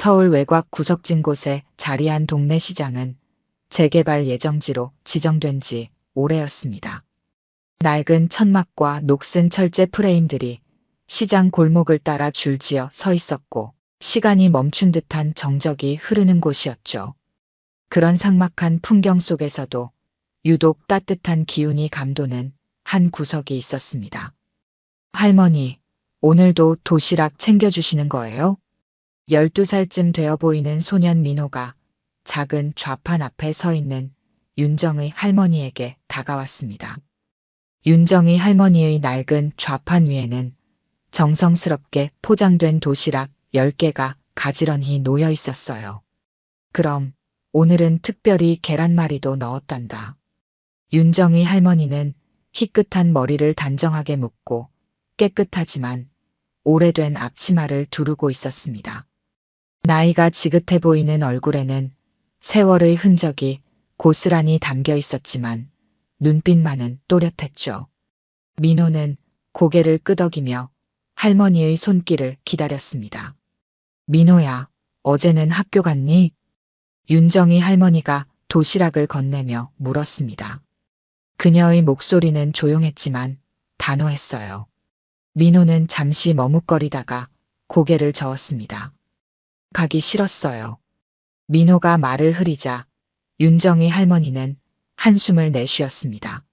서울 외곽 구석진 곳에 자리한 동네 시장은 재개발 예정지로 지정된 지 오래였습니다. 낡은 천막과 녹슨 철제 프레임들이 시장 골목을 따라 줄지어 서 있었고 시간이 멈춘 듯한 정적이 흐르는 곳이었죠. 그런 삭막한 풍경 속에서도 유독 따뜻한 기운이 감도는 한 구석이 있었습니다. 할머니, 오늘도 도시락 챙겨주시는 거예요? 12살쯤 되어 보이는 소년 민호가 작은 좌판 앞에 서 있는 윤정의 할머니에게 다가왔습니다. 윤정의 할머니의 낡은 좌판 위에는 정성스럽게 포장된 도시락 10개가 가지런히 놓여 있었어요. 그럼 오늘은 특별히 계란말이도 넣었단다. 윤정의 할머니는 희끗한 머리를 단정하게 묶고 깨끗하지만 오래된 앞치마를 두르고 있었습니다. 나이가 지긋해 보이는 얼굴에는 세월의 흔적이 고스란히 담겨 있었지만 눈빛만은 또렷했죠. 민호는 고개를 끄덕이며 할머니의 손길을 기다렸습니다. 민호야, 어제는 학교 갔니? 윤정의 할머니가 도시락을 건네며 물었습니다. 그녀의 목소리는 조용했지만 단호했어요. 민호는 잠시 머뭇거리다가 고개를 저었습니다. 가기 싫었어요. 민호가 말을 흐리자 윤정의 할머니는 한숨을 내쉬었습니다.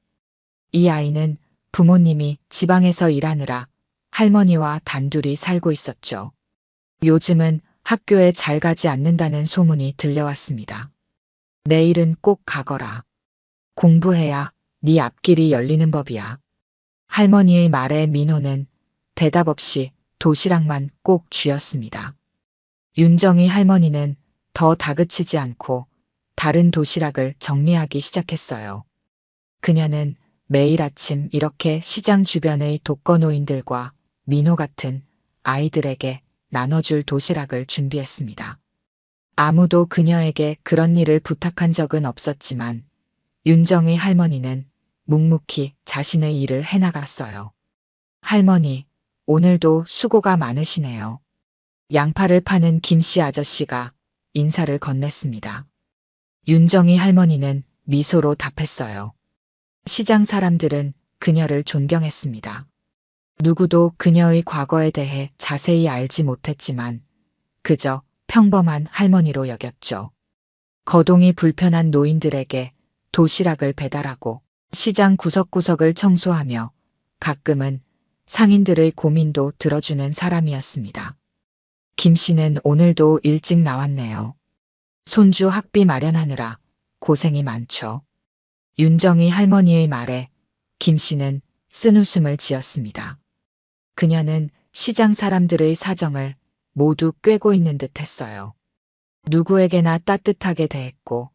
이 아이는 부모님이 지방에서 일하느라 할머니와 단둘이 살고 있었죠. 요즘은 학교에 잘 가지 않는다는 소문이 들려왔습니다. 내일은 꼭 가거라. 공부해야 네 앞길이 열리는 법이야. 할머니의 말에 민호는 대답 없이 도시락만 꼭 쥐었습니다. 윤정의 할머니는 더 다그치지 않고 다른 도시락을 정리하기 시작했어요. 그녀는 매일 아침 이렇게 시장 주변의 독거노인들과 민호 같은 아이들에게 나눠줄 도시락을 준비했습니다. 아무도 그녀에게 그런 일을 부탁한 적은 없었지만 윤정의 할머니는 묵묵히 자신의 일을 해나갔어요. 할머니, 오늘도 수고가 많으시네요. 양파를 파는 김씨 아저씨가 인사를 건넸습니다. 윤정의 할머니는 미소로 답했어요. 시장 사람들은 그녀를 존경했습니다. 누구도 그녀의 과거에 대해 자세히 알지 못했지만 그저 평범한 할머니로 여겼죠. 거동이 불편한 노인들에게 도시락을 배달하고 시장 구석구석을 청소하며 가끔은 상인들의 고민도 들어주는 사람이었습니다. 김 씨는 오늘도 일찍 나왔네요. 손주 학비 마련하느라 고생이 많죠. 윤정의 할머니의 말에 김 씨는 쓴웃음을 지었습니다. 그녀는 시장 사람들의 사정을 모두 꿰고 있는 듯 했어요. 누구에게나 따뜻하게 대했고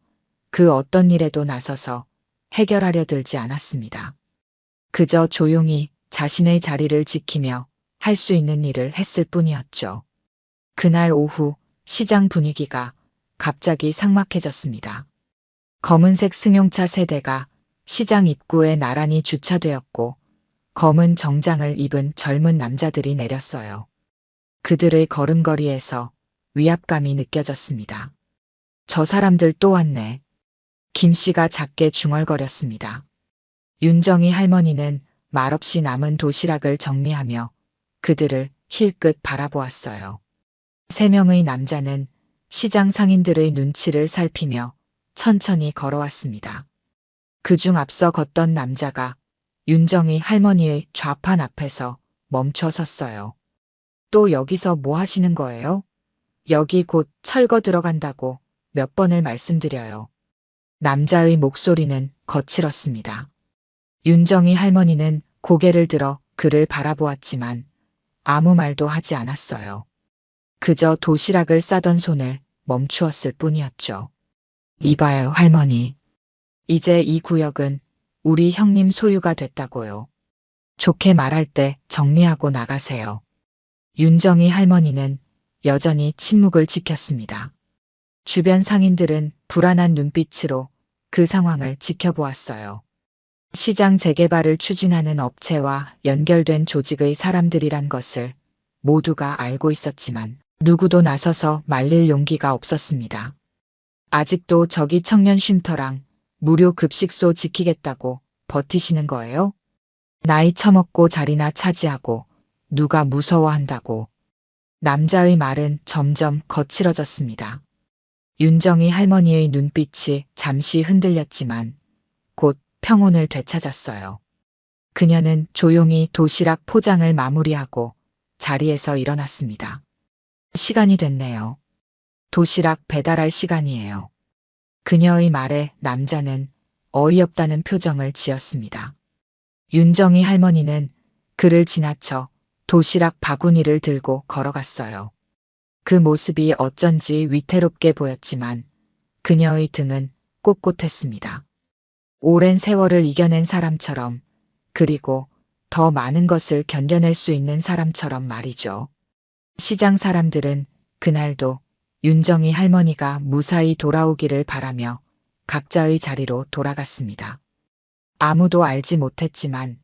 그 어떤 일에도 나서서 해결하려 들지 않았습니다. 그저 조용히 자신의 자리를 지키며 할 수 있는 일을 했을 뿐이었죠. 그날 오후 시장 분위기가 갑자기 삭막해졌습니다. 검은색 승용차 세대가 시장 입구에 나란히 주차되었고 검은 정장을 입은 젊은 남자들이 내렸어요. 그들의 걸음걸이에서 위압감이 느껴졌습니다. 저 사람들 또 왔네. 김 씨가 작게 중얼거렸습니다. 윤정의 할머니는 말없이 남은 도시락을 정리하며 그들을 힐끗 바라보았어요. 3명의 남자는 시장 상인들의 눈치를 살피며 천천히 걸어왔습니다. 그중 앞서 걷던 남자가 윤정의 할머니의 좌판 앞에서 멈춰 섰어요. 또 여기서 뭐 하시는 거예요? 여기 곧 철거 들어간다고 몇 번을 말씀드려요. 남자의 목소리는 거칠었습니다. 윤정의 할머니는 고개를 들어 그를 바라보았지만 아무 말도 하지 않았어요. 그저 도시락을 싸던 손을 멈추었을 뿐이었죠. 이봐요, 할머니. 이제 이 구역은 우리 형님 소유가 됐다고요. 좋게 말할 때 정리하고 나가세요. 윤정의 할머니는 여전히 침묵을 지켰습니다. 주변 상인들은 불안한 눈빛으로 그 상황을 지켜보았어요. 시장 재개발을 추진하는 업체와 연결된 조직의 사람들이란 것을 모두가 알고 있었지만 누구도 나서서 말릴 용기가 없었습니다. 아직도 저기 청년 쉼터랑 무료 급식소 지키겠다고 버티시는 거예요? 나이 처먹고 자리나 차지하고 누가 무서워한다고. 남자의 말은 점점 거칠어졌습니다. 윤정이 할머니의 눈빛이 잠시 흔들렸지만 곧 평온을 되찾았어요. 그녀는 조용히 도시락 포장을 마무리하고 자리에서 일어났습니다. 시간이 됐네요. 도시락 배달할 시간이에요. 그녀의 말에 남자는 어이없다는 표정을 지었습니다. 윤정이 할머니는 그를 지나쳐 도시락 바구니를 들고 걸어갔어요. 그 모습이 어쩐지 위태롭게 보였지만 그녀의 등은 꼿꼿했습니다. 오랜 세월을 이겨낸 사람처럼, 그리고 더 많은 것을 견뎌낼 수 있는 사람처럼 말이죠. 시장 사람들은 그날도 윤정이 할머니가 무사히 돌아오기를 바라며 각자의 자리로 돌아갔습니다. 아무도 알지 못했지만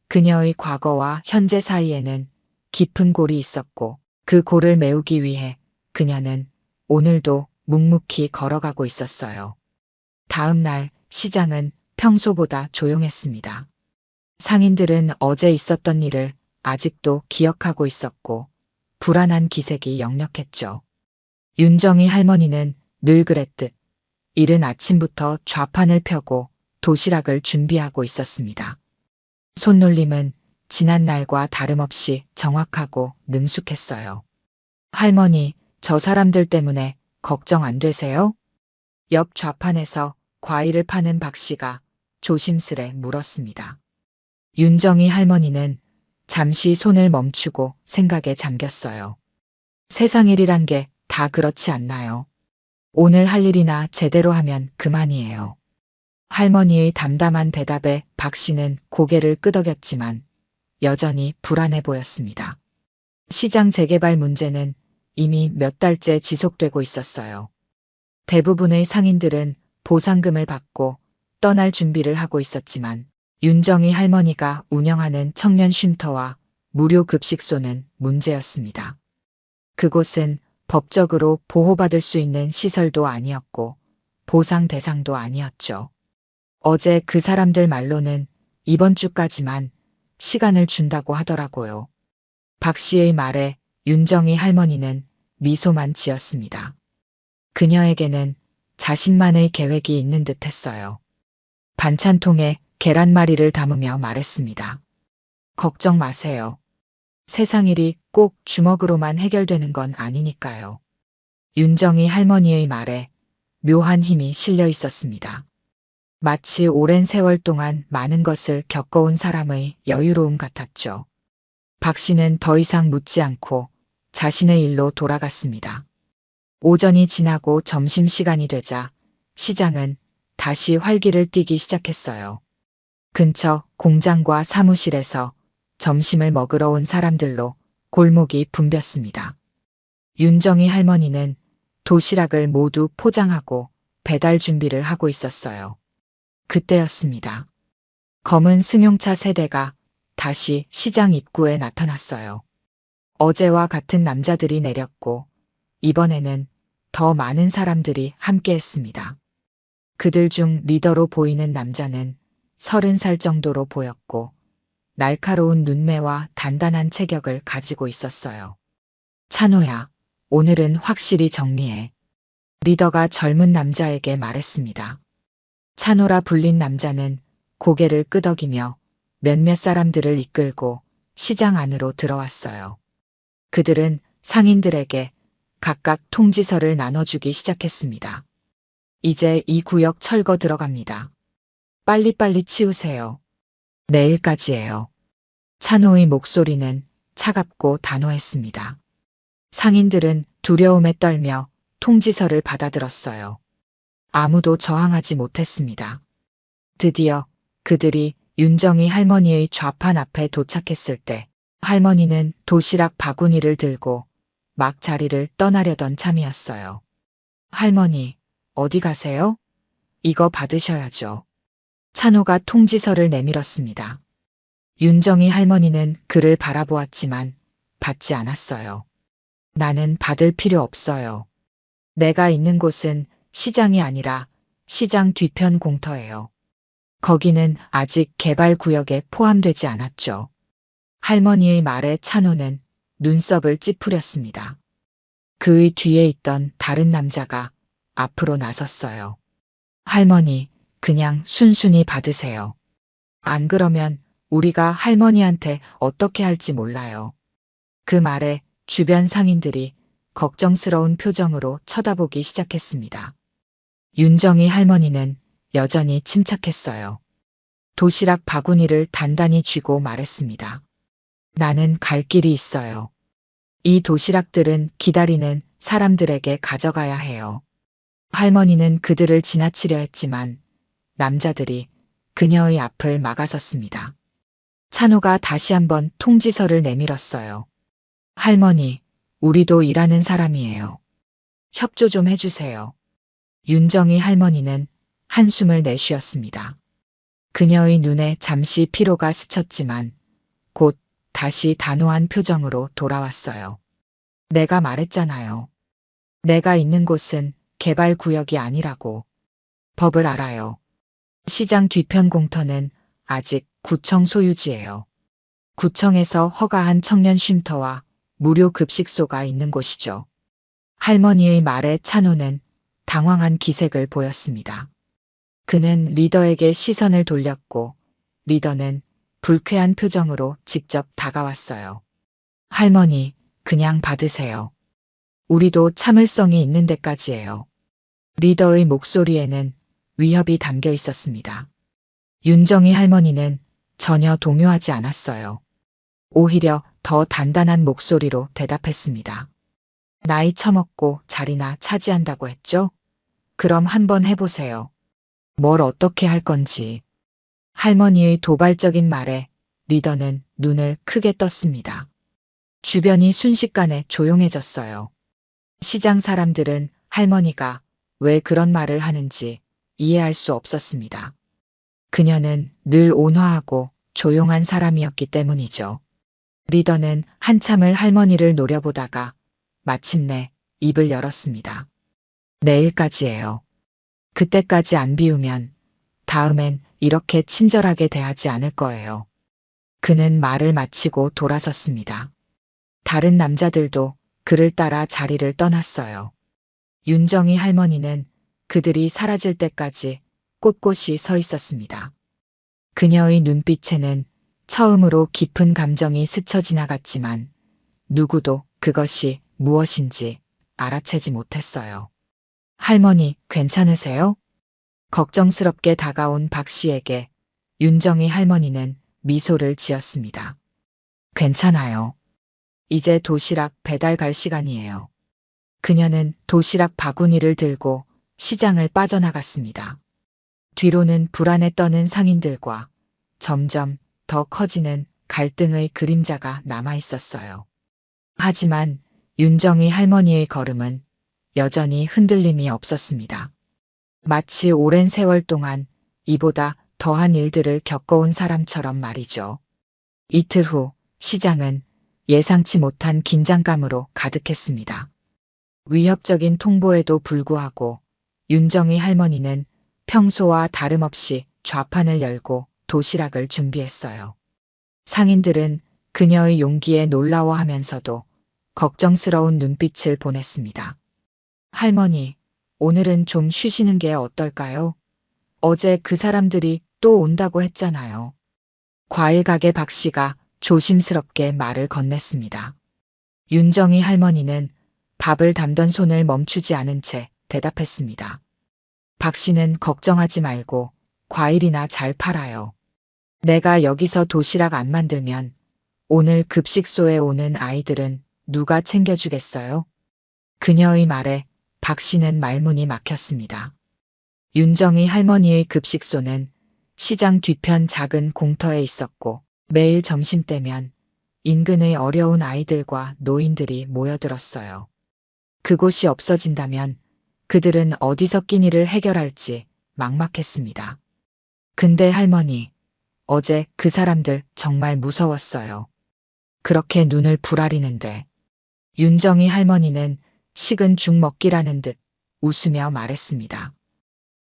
그녀의 과거와 현재 사이에는 깊은 골이 있었고 그 골을 메우기 위해 그녀는 오늘도 묵묵히 걸어가고 있었어요. 다음 날 시장은 평소보다 조용했습니다. 상인들은 어제 있었던 일을 아직도 기억하고 있었고 불안한 기색이 역력했죠. 윤정이 할머니는 늘 그랬듯 이른 아침부터 좌판을 펴고 도시락을 준비하고 있었습니다. 손놀림은 지난 날과 다름없이 정확하고 능숙했어요. 할머니, 저 사람들 때문에 걱정 안 되세요? 옆 좌판에서 과일을 파는 박 씨가 조심스레 물었습니다. 윤정이 할머니는 잠시 손을 멈추고 생각에 잠겼어요. 세상 일이란 게 다 그렇지 않나요? 오늘 할 일이나 제대로 하면 그만이에요. 할머니의 담담한 대답에 박 씨는 고개를 끄덕였지만 여전히 불안해 보였습니다. 시장 재개발 문제는 이미 몇 달째 지속되고 있었어요. 대부분의 상인들은 보상금을 받고 떠날 준비를 하고 있었지만 윤정이 할머니가 운영하는 청년 쉼터와 무료 급식소는 문제였습니다. 그곳은 법적으로 보호받을 수 있는 시설도 아니었고 보상 대상도 아니었죠. 어제 그 사람들 말로는 이번 주까지만 시간을 준다고 하더라고요. 박 씨의 말에 윤정이 할머니는 미소만 지었습니다. 그녀에게는 자신만의 계획이 있는 듯 했어요. 반찬통에 계란말이를 담으며 말했습니다. 걱정 마세요. 세상 일이 꼭 주먹으로만 해결되는 건 아니니까요. 윤정이 할머니의 말에 묘한 힘이 실려 있었습니다. 마치 오랜 세월 동안 많은 것을 겪어온 사람의 여유로움 같았죠. 박 씨는 더 이상 묻지 않고 자신의 일로 돌아갔습니다. 오전이 지나고 점심시간이 되자 시장은 다시 활기를 띠기 시작했어요. 근처 공장과 사무실에서 점심을 먹으러 온 사람들로 골목이 붐볐습니다. 윤정이 할머니는 도시락을 모두 포장하고 배달 준비를 하고 있었어요. 그때였습니다. 검은 승용차 세대가 다시 시장 입구에 나타났어요. 어제와 같은 남자들이 내렸고 이번에는 더 많은 사람들이 함께했습니다. 그들 중 리더로 보이는 남자는 30살 정도로 보였고 날카로운 눈매와 단단한 체격을 가지고 있었어요. 찬호야, 오늘은 확실히 정리해. 리더가 젊은 남자에게 말했습니다. 찬호라 불린 남자는 고개를 끄덕이며 몇몇 사람들을 이끌고 시장 안으로 들어왔어요. 그들은 상인들에게 각각 통지서를 나눠주기 시작했습니다. 이제 이 구역 철거 들어갑니다. 빨리빨리 치우세요. 내일까지예요. 찬호의 목소리는 차갑고 단호했습니다. 상인들은 두려움에 떨며 통지서를 받아들었어요. 아무도 저항하지 못했습니다. 드디어 그들이 윤정이 할머니의 좌판 앞에 도착했을 때 할머니는 도시락 바구니를 들고 막 자리를 떠나려던 참이었어요. 할머니, 어디 가세요? 이거 받으셔야죠. 찬호가 통지서를 내밀었습니다. 윤정이 할머니는 그를 바라보았지만 받지 않았어요. 나는 받을 필요 없어요. 내가 있는 곳은 시장이 아니라 시장 뒤편 공터예요. 거기는 아직 개발 구역에 포함되지 않았죠. 할머니의 말에 찬호는 눈썹을 찌푸렸습니다. 그의 뒤에 있던 다른 남자가 앞으로 나섰어요. 할머니, 그냥 순순히 받으세요. 안 그러면 우리가 할머니한테 어떻게 할지 몰라요. 그 말에 주변 상인들이 걱정스러운 표정으로 쳐다보기 시작했습니다. 윤정이 할머니는 여전히 침착했어요. 도시락 바구니를 단단히 쥐고 말했습니다. 나는 갈 길이 있어요. 이 도시락들은 기다리는 사람들에게 가져가야 해요. 할머니는 그들을 지나치려 했지만 남자들이 그녀의 앞을 막아섰습니다. 찬호가 다시 한번 통지서를 내밀었어요. 할머니, 우리도 일하는 사람이에요. 협조 좀 해주세요. 윤정이 할머니는 한숨을 내쉬었습니다. 그녀의 눈에 잠시 피로가 스쳤지만 곧 다시 단호한 표정으로 돌아왔어요. 내가 말했잖아요. 내가 있는 곳은 개발 구역이 아니라고. 법을 알아요. 시장 뒤편 공터는 아직 구청 소유지예요. 구청에서 허가한 청년 쉼터와 무료 급식소가 있는 곳이죠. 할머니의 말에 찬호는 당황한 기색을 보였습니다. 그는 리더에게 시선을 돌렸고 리더는 불쾌한 표정으로 직접 다가왔어요. 할머니, 그냥 받으세요. 우리도 참을성이 있는 데까지예요. 리더의 목소리에는 위협이 담겨 있었습니다. 윤정이 할머니는 전혀 동요하지 않았어요. 오히려 더 단단한 목소리로 대답했습니다. 나이 처먹고 자리나 차지한다고 했죠? 그럼 한번 해보세요. 뭘 어떻게 할 건지. 할머니의 도발적인 말에 리더는 눈을 크게 떴습니다. 주변이 순식간에 조용해졌어요. 시장 사람들은 할머니가 왜 그런 말을 하는지 이해할 수 없었습니다. 그녀는 늘 온화하고 조용한 사람이었기 때문이죠. 리더는 한참을 할머니를 노려보다가 마침내 입을 열었습니다. 내일까지예요. 그때까지 안 비우면 다음엔 이렇게 친절하게 대하지 않을 거예요. 그는 말을 마치고 돌아섰습니다. 다른 남자들도 그를 따라 자리를 떠났어요. 윤정이 할머니는 그들이 사라질 때까지 꼿꼿이 서 있었습니다. 그녀의 눈빛에는 처음으로 깊은 감정이 스쳐 지나갔지만 누구도 그것이 무엇인지 알아채지 못했어요. 할머니, 괜찮으세요? 걱정스럽게 다가온 박 씨에게 윤정이 할머니는 미소를 지었습니다. 괜찮아요. 이제 도시락 배달 갈 시간이에요. 그녀는 도시락 바구니를 들고 시장을 빠져나갔습니다. 뒤로는 불안에 떠는 상인들과 점점 더 커지는 갈등의 그림자가 남아 있었어요. 하지만 윤정이 할머니의 걸음은 여전히 흔들림이 없었습니다. 마치 오랜 세월 동안 이보다 더한 일들을 겪어온 사람처럼 말이죠. 이틀 후 시장은 예상치 못한 긴장감으로 가득했습니다. 위협적인 통보에도 불구하고 윤정이 할머니는 평소와 다름없이 좌판을 열고 도시락을 준비했어요. 상인들은 그녀의 용기에 놀라워하면서도 걱정스러운 눈빛을 보냈습니다. 할머니, 오늘은 좀 쉬시는 게 어떨까요? 어제 그 사람들이 또 온다고 했잖아요. 과일 가게 박 씨가 조심스럽게 말을 건넸습니다. 윤정이 할머니는 밥을 담던 손을 멈추지 않은 채 대답했습니다. 박 씨는 걱정하지 말고 과일이나 잘 팔아요. 내가 여기서 도시락 안 만들면 오늘 급식소에 오는 아이들은 누가 챙겨주겠어요? 그녀의 말에 박 씨는 말문이 막혔습니다. 윤정이 할머니의 급식소는 시장 뒤편 작은 공터에 있었고 매일 점심때면 인근의 어려운 아이들과 노인들이 모여들었어요. 그곳이 없어진다면 그들은 어디서 끼니를 해결할지 막막했습니다. 근데 할머니, 어제 그 사람들 정말 무서웠어요. 그렇게 눈을 부라리는데. 윤정이 할머니는 식은 죽 먹기라는 듯 웃으며 말했습니다.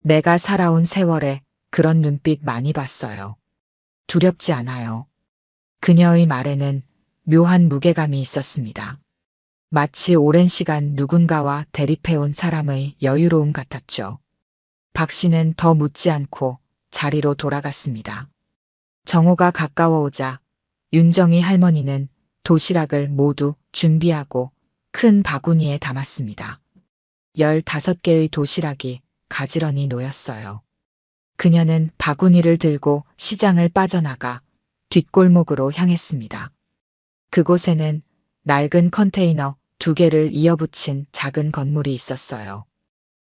내가 살아온 세월에 그런 눈빛 많이 봤어요. 두렵지 않아요. 그녀의 말에는 묘한 무게감이 있었습니다. 마치 오랜 시간 누군가와 대립해온 사람의 여유로움 같았죠. 박 씨는 더 묻지 않고 자리로 돌아갔습니다. 정오가 가까워오자 윤정이 할머니는 도시락을 모두 준비하고 큰 바구니에 담았습니다. 15개의 도시락이 가지런히 놓였어요. 그녀는 바구니를 들고 시장을 빠져나가 뒷골목으로 향했습니다. 그곳에는 낡은 컨테이너 2개를 이어붙인 작은 건물이 있었어요.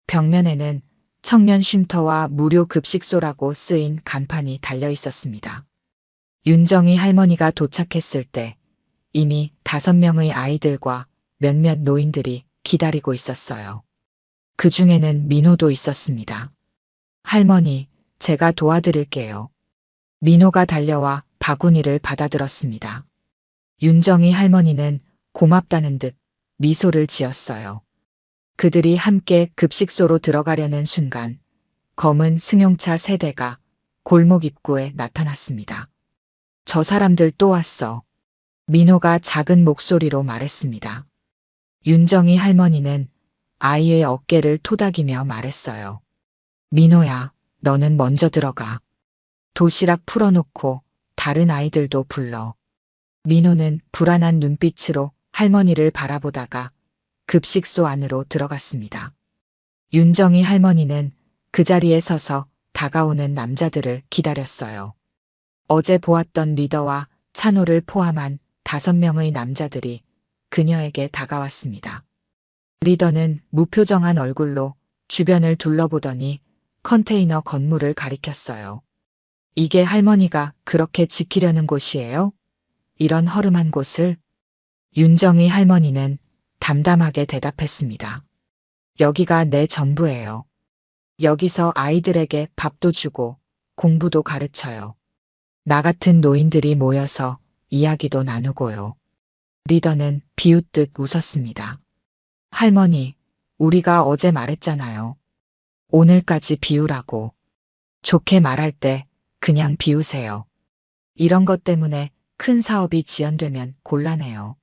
벽면에는 청년 쉼터와 무료 급식소라고 쓰인 간판이 달려 있었습니다. 윤정이 할머니가 도착했을 때 이미 5명의 아이들과 몇몇 노인들이 기다리고 있었어요. 그 중에는 민호도 있었습니다. 할머니, 제가 도와드릴게요. 민호가 달려와 바구니를 받아들었습니다. 윤정이 할머니는 고맙다는 듯 미소를 지었어요. 그들이 함께 급식소로 들어가려는 순간 검은 승용차 3대가 골목 입구에 나타났습니다. 저 사람들 또 왔어. 민호가 작은 목소리로 말했습니다. 윤정이 할머니는 아이의 어깨를 토닥이며 말했어요. 민호야, 너는 먼저 들어가. 도시락 풀어놓고 다른 아이들도 불러. 민호는 불안한 눈빛으로 할머니를 바라보다가 급식소 안으로 들어갔습니다. 윤정이 할머니는 그 자리에 서서 다가오는 남자들을 기다렸어요. 어제 보았던 리더와 찬호를 포함한 5명의 남자들이 그녀에게 다가왔습니다. 리더는 무표정한 얼굴로 주변을 둘러보더니 컨테이너 건물을 가리켰어요. 이게 할머니가 그렇게 지키려는 곳이에요? 이런 허름한 곳을? 윤정이 할머니는 담담하게 대답했습니다. 여기가 내 전부예요. 여기서 아이들에게 밥도 주고 공부도 가르쳐요. 나 같은 노인들이 모여서 이야기도 나누고요. 리더는 비웃듯 웃었습니다. 할머니, 우리가 어제 말했잖아요. 오늘까지 비우라고. 좋게 말할 때 그냥 비우세요. 이런 것 때문에 큰 사업이 지연되면 곤란해요.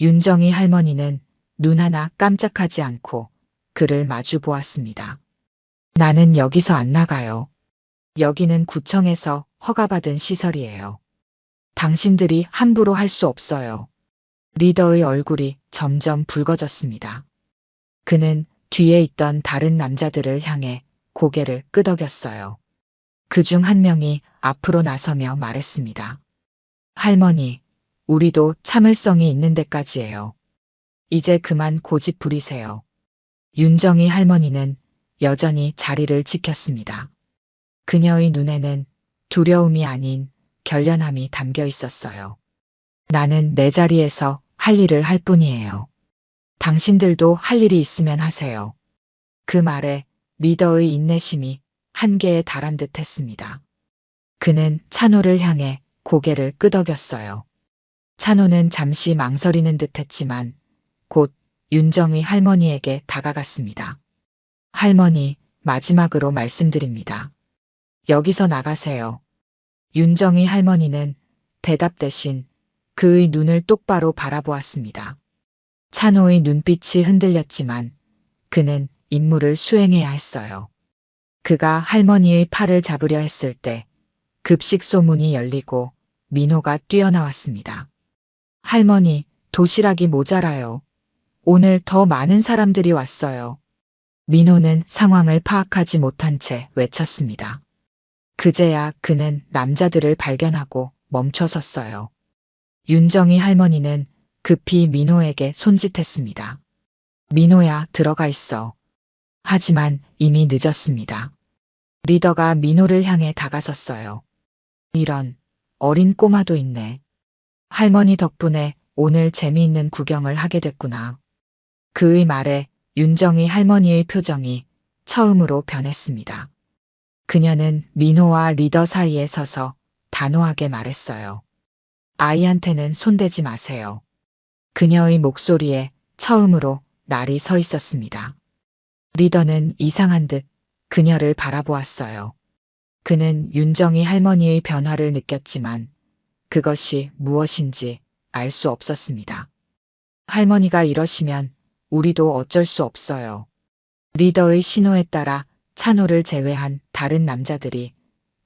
윤정이 할머니는 눈 하나 깜짝하지 않고 그를 마주 보았습니다. 나는 여기서 안 나가요. 여기는 구청에서 허가받은 시설이에요. 당신들이 함부로 할 수 없어요. 리더의 얼굴이 점점 붉어졌습니다. 그는 뒤에 있던 다른 남자들을 향해 고개를 끄덕였어요. 그중 한 명이 앞으로 나서며 말했습니다. 할머니, 우리도 참을성이 있는 데까지예요. 이제 그만 고집 부리세요. 윤정이 할머니는 여전히 자리를 지켰습니다. 그녀의 눈에는 두려움이 아닌 결연함이 담겨 있었어요. 나는 내 자리에서 할 일을 할 뿐이에요. 당신들도 할 일이 있으면 하세요. 그 말에 리더의 인내심이 한계에 달한 듯 했습니다. 그는 찬호를 향해 고개를 끄덕였어요. 찬호는 잠시 망설이는 듯 했지만 곧 윤정의 할머니에게 다가갔습니다. 할머니, 마지막으로 말씀드립니다. 여기서 나가세요. 윤정의 할머니는 대답 대신 그의 눈을 똑바로 바라보았습니다. 찬호의 눈빛이 흔들렸지만 그는 임무를 수행해야 했어요. 그가 할머니의 팔을 잡으려 했을 때 급식소 문이 열리고 민호가 뛰어나왔습니다. 할머니, 도시락이 모자라요. 오늘 더 많은 사람들이 왔어요. 민호는 상황을 파악하지 못한 채 외쳤습니다. 그제야 그는 남자들을 발견하고 멈춰 섰어요. 윤정이 할머니는 급히 민호에게 손짓했습니다. 민호야, 들어가 있어. 하지만 이미 늦었습니다. 리더가 민호를 향해 다가섰어요. 이런, 어린 꼬마도 있네. 할머니 덕분에 오늘 재미있는 구경을 하게 됐구나. 그의 말에 윤정이 할머니의 표정이 처음으로 변했습니다. 그녀는 민호와 리더 사이에 서서 단호하게 말했어요. 아이한테는 손대지 마세요. 그녀의 목소리에 처음으로 날이 서 있었습니다. 리더는 이상한 듯 그녀를 바라보았어요. 그는 윤정이 할머니의 변화를 느꼈지만 그것이 무엇인지 알 수 없었습니다. 할머니가 이러시면 우리도 어쩔 수 없어요. 리더의 신호에 따라 찬호를 제외한 다른 남자들이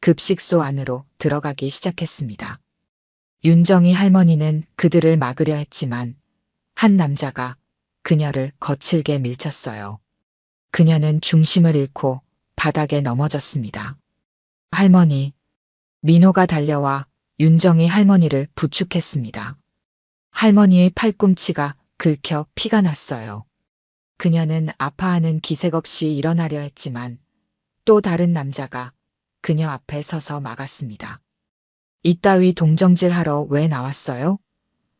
급식소 안으로 들어가기 시작했습니다. 윤정이 할머니는 그들을 막으려 했지만 한 남자가 그녀를 거칠게 밀쳤어요. 그녀는 중심을 잃고 바닥에 넘어졌습니다. 할머니, 민호가 달려와 윤정이 할머니를 부축했습니다. 할머니의 팔꿈치가 긁혀 피가 났어요. 그녀는 아파하는 기색 없이 일어나려 했지만 또 다른 남자가 그녀 앞에 서서 막았습니다. 이따위 동정질하러 왜 나왔어요?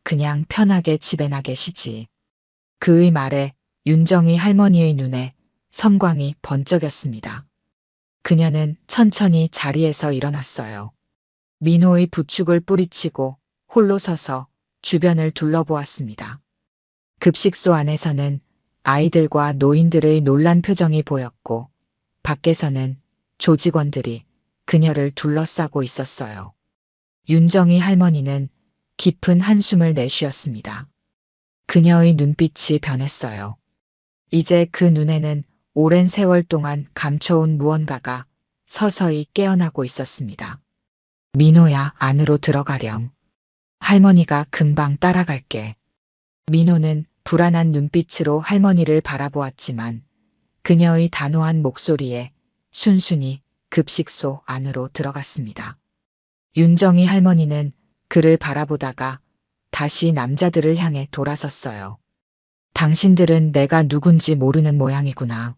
그냥 편하게 집에나 계시지. 그의 말에 윤정이 할머니의 눈에 섬광이 번쩍였습니다. 그녀는 천천히 자리에서 일어났어요. 민호의 부축을 뿌리치고 홀로 서서 주변을 둘러보았습니다. 급식소 안에서는 아이들과 노인들의 놀란 표정이 보였고 밖에서는 조직원들이 그녀를 둘러싸고 있었어요. 윤정이 할머니는 깊은 한숨을 내쉬었습니다. 그녀의 눈빛이 변했어요. 이제 그 눈에는 오랜 세월 동안 감춰온 무언가가 서서히 깨어나고 있었습니다. 민호야, 안으로 들어가렴. 할머니가 금방 따라갈게. 민호는 불안한 눈빛으로 할머니를 바라보았지만 그녀의 단호한 목소리에 순순히 급식소 안으로 들어갔습니다. 윤정이 할머니는 그를 바라보다가 다시 남자들을 향해 돌아섰어요. 당신들은 내가 누군지 모르는 모양이구나.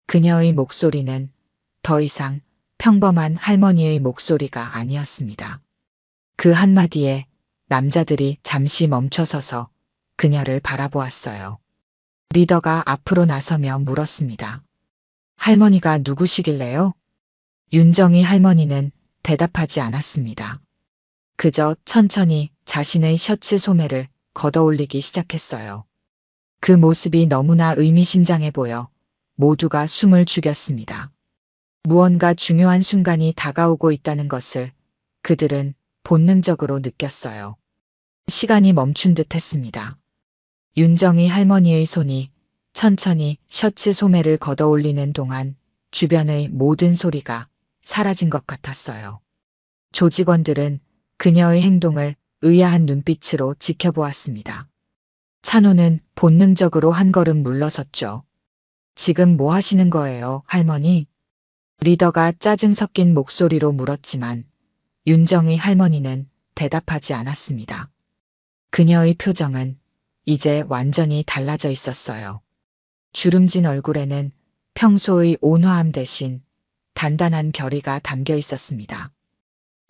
그녀의 목소리는 더 이상 평범한 할머니의 목소리가 아니었습니다. 그 한마디에 남자들이 잠시 멈춰서서 그녀를 바라보았어요. 리더가 앞으로 나서며 물었습니다. 할머니가 누구시길래요? 윤정이 할머니는 대답하지 않았습니다. 그저 천천히 자신의 셔츠 소매를 걷어올리기 시작했어요. 그 모습이 너무나 의미심장해 보여 모두가 숨을 죽였습니다. 무언가 중요한 순간이 다가오고 있다는 것을 그들은 본능적으로 느꼈어요. 시간이 멈춘 듯 했습니다. 윤정이 할머니의 손이 천천히 셔츠 소매를 걷어올리는 동안 주변의 모든 소리가 사라진 것 같았어요. 조직원들은 그녀의 행동을 의아한 눈빛으로 지켜보았습니다. 찬호는 본능적으로 한 걸음 물러섰죠. 지금 뭐 하시는 거예요, 할머니? 리더가 짜증 섞인 목소리로 물었지만 윤정의 할머니는 대답하지 않았습니다. 그녀의 표정은 이제 완전히 달라져 있었어요. 주름진 얼굴에는 평소의 온화함 대신 단단한 결의가 담겨 있었습니다.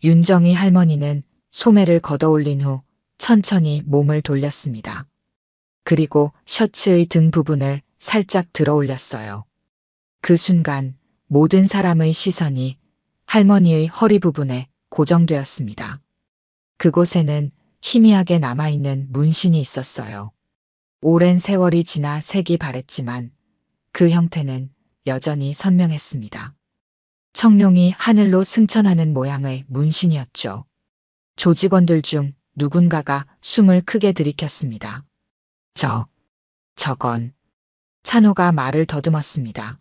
윤정이 할머니는 소매를 걷어올린 후 천천히 몸을 돌렸습니다. 그리고 셔츠의 등 부분을 살짝 들어 올렸어요. 그 순간 모든 사람의 시선이 할머니의 허리 부분에 고정되었습니다. 그곳에는 희미하게 남아있는 문신이 있었어요. 오랜 세월이 지나 색이 바랬지만 그 형태는 여전히 선명했습니다. 청룡이 하늘로 승천하는 모양의 문신이었죠. 조직원들 중 누군가가 숨을 크게 들이켰습니다. 저건. 찬호가 말을 더듬었습니다.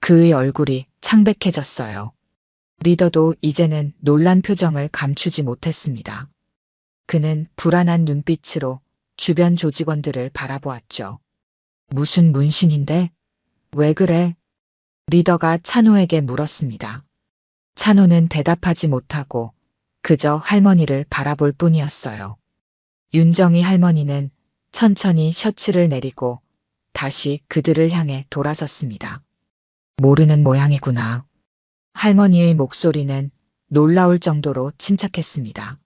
그의 얼굴이 창백해졌어요. 리더도 이제는 놀란 표정을 감추지 못했습니다. 그는 불안한 눈빛으로 주변 조직원들을 바라보았죠. 무슨 문신인데? 왜 그래? 리더가 찬호에게 물었습니다. 찬호는 대답하지 못하고 그저 할머니를 바라볼 뿐이었어요. 윤정이 할머니는 천천히 셔츠를 내리고 다시 그들을 향해 돌아섰습니다. 모르는 모양이구나. 할머니의 목소리는 놀라울 정도로 침착했습니다.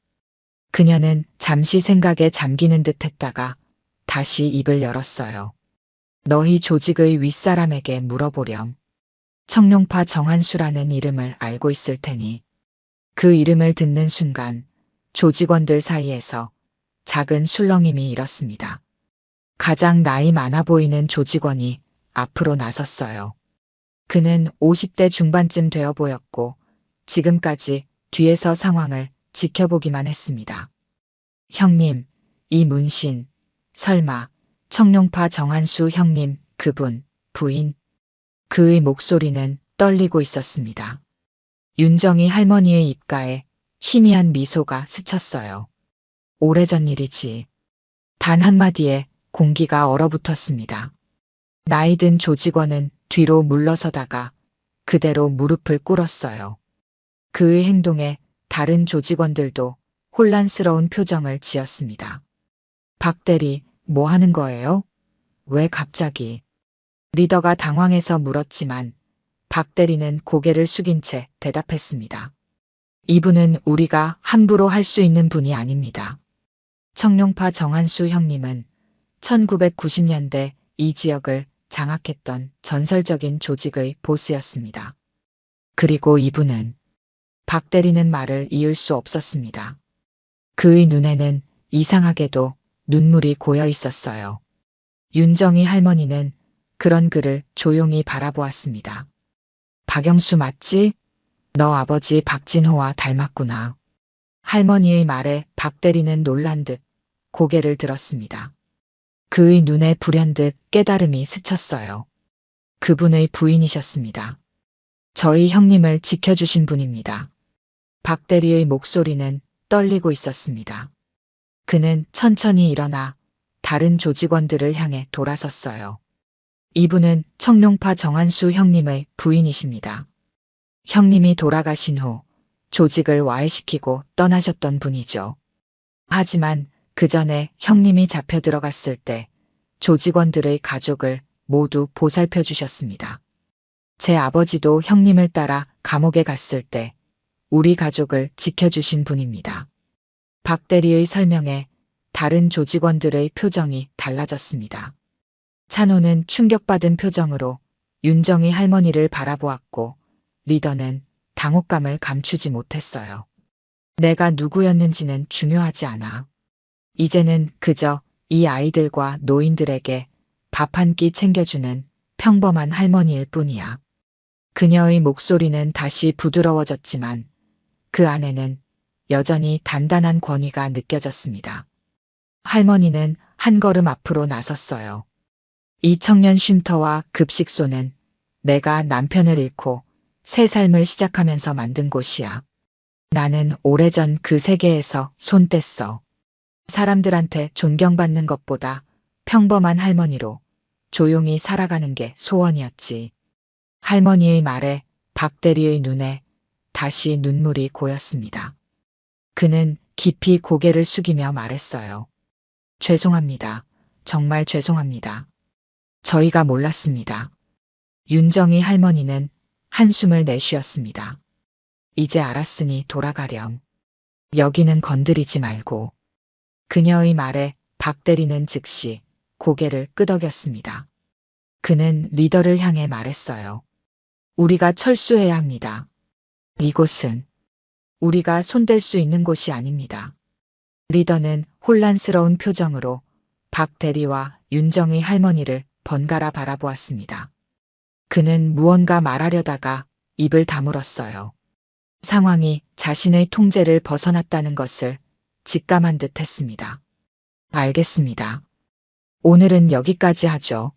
그녀는 잠시 생각에 잠기는 듯 했다가 다시 입을 열었어요. 너희 조직의 윗사람에게 물어보렴. 청룡파 정한수라는 이름을 알고 있을 테니. 그 이름을 듣는 순간 조직원들 사이에서 작은 술렁임이 일었습니다. 가장 나이 많아 보이는 조직원이 앞으로 나섰어요. 그는 50대 중반쯤 되어 보였고 지금까지 뒤에서 상황을 지켜보기만 했습니다. 형님, 이 문신, 설마 청룡파 정한수 형님 그분 부인? 그의 목소리는 떨리고 있었습니다. 윤정이 할머니의 입가에 희미한 미소가 스쳤어요. 오래전 일이지. 단 한마디에 공기가 얼어붙었습니다. 나이든 조직원은 뒤로 물러서다가 그대로 무릎을 꿇었어요. 그의 행동에 다른 조직원들도 혼란스러운 표정을 지었습니다. 박 대리, 뭐 하는 거예요? 왜 갑자기? 리더가 당황해서 물었지만 박 대리는 고개를 숙인 채 대답했습니다. 이분은 우리가 함부로 할 수 있는 분이 아닙니다. 청룡파 정한수 형님은 1990년대 이 지역을 장악했던 전설적인 조직의 보스였습니다. 그리고 이분은 박 대리는 말을 이을 수 없었습니다. 그의 눈에는 이상하게도 눈물이 고여 있었어요. 윤정이 할머니는 그런 그를 조용히 바라보았습니다. 박영수 맞지? 너 아버지 박진호와 닮았구나. 할머니의 말에 박 대리는 놀란 듯 고개를 들었습니다. 그의 눈에 불현듯 깨달음이 스쳤어요. 그분의 부인이셨습니다. 저희 형님을 지켜주신 분입니다. 박 대리의 목소리는 떨리고 있었습니다. 그는 천천히 일어나 다른 조직원들을 향해 돌아섰어요. 이분은 청룡파 정한수 형님의 부인이십니다. 형님이 돌아가신 후 조직을 와해시키고 떠나셨던 분이죠. 하지만 그 전에 형님이 잡혀 들어갔을 때 조직원들의 가족을 모두 보살펴 주셨습니다. 제 아버지도 형님을 따라 감옥에 갔을 때 우리 가족을 지켜주신 분입니다. 박 대리의 설명에 다른 조직원들의 표정이 달라졌습니다. 찬호는 충격받은 표정으로 윤정이 할머니를 바라보았고 리더는 당혹감을 감추지 못했어요. 내가 누구였는지는 중요하지 않아. 이제는 그저 이 아이들과 노인들에게 밥 한 끼 챙겨주는 평범한 할머니일 뿐이야. 그녀의 목소리는 다시 부드러워졌지만 그 안에는 여전히 단단한 권위가 느껴졌습니다. 할머니는 한 걸음 앞으로 나섰어요. 이 청년 쉼터와 급식소는 내가 남편을 잃고 새 삶을 시작하면서 만든 곳이야. 나는 오래전 그 세계에서 손 뗐어. 사람들한테 존경받는 것보다 평범한 할머니로 조용히 살아가는 게 소원이었지. 할머니의 말에 박 대리의 눈에 다시 눈물이 고였습니다. 그는 깊이 고개를 숙이며 말했어요. 죄송합니다. 정말 죄송합니다. 저희가 몰랐습니다. 윤정이 할머니는 한숨을 내쉬었습니다. 이제 알았으니 돌아가렴. 여기는 건드리지 말고. 그녀의 말에 박 대리는 즉시 고개를 끄덕였습니다. 그는 리더를 향해 말했어요. 우리가 철수해야 합니다. 이곳은 우리가 손댈 수 있는 곳이 아닙니다. 리더는 혼란스러운 표정으로 박 대리와 윤정의 할머니를 번갈아 바라보았습니다. 그는 무언가 말하려다가 입을 다물었어요. 상황이 자신의 통제를 벗어났다는 것을 직감한 듯 했습니다. 알겠습니다. 오늘은 여기까지 하죠.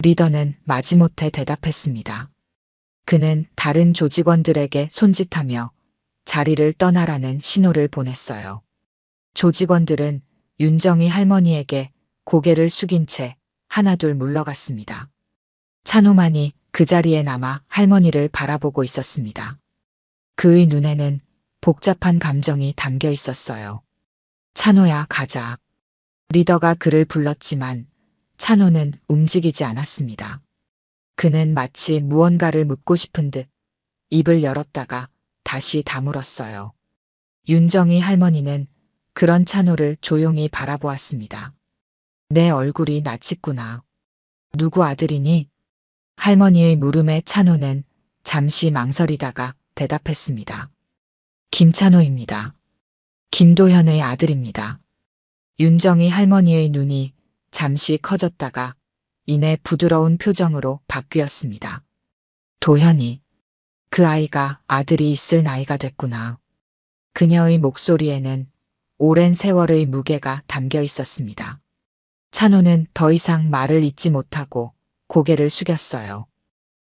리더는 마지못해 대답했습니다. 그는 다른 조직원들에게 손짓하며 자리를 떠나라는 신호를 보냈어요. 조직원들은 윤정이 할머니에게 고개를 숙인 채 하나둘 물러갔습니다. 찬호만이 그 자리에 남아 할머니를 바라보고 있었습니다. 그의 눈에는 복잡한 감정이 담겨 있었어요. 찬호야, 가자. 리더가 그를 불렀지만 찬호는 움직이지 않았습니다. 그는 마치 무언가를 묻고 싶은 듯 입을 열었다가 다시 다물었어요. 윤정이 할머니는 그런 찬호를 조용히 바라보았습니다. 내 얼굴이 낯익구나. 누구 아들이니? 할머니의 물음에 찬호는 잠시 망설이다가 대답했습니다. 김찬호입니다. 김도현의 아들입니다. 윤정이 할머니의 눈이 잠시 커졌다가 이내 부드러운 표정으로 바뀌었습니다. 도현이, 그 아이가 아들이 있을 나이가 됐구나. 그녀의 목소리에는 오랜 세월의 무게가 담겨 있었습니다. 찬호는 더 이상 말을 잇지 못하고 고개를 숙였어요.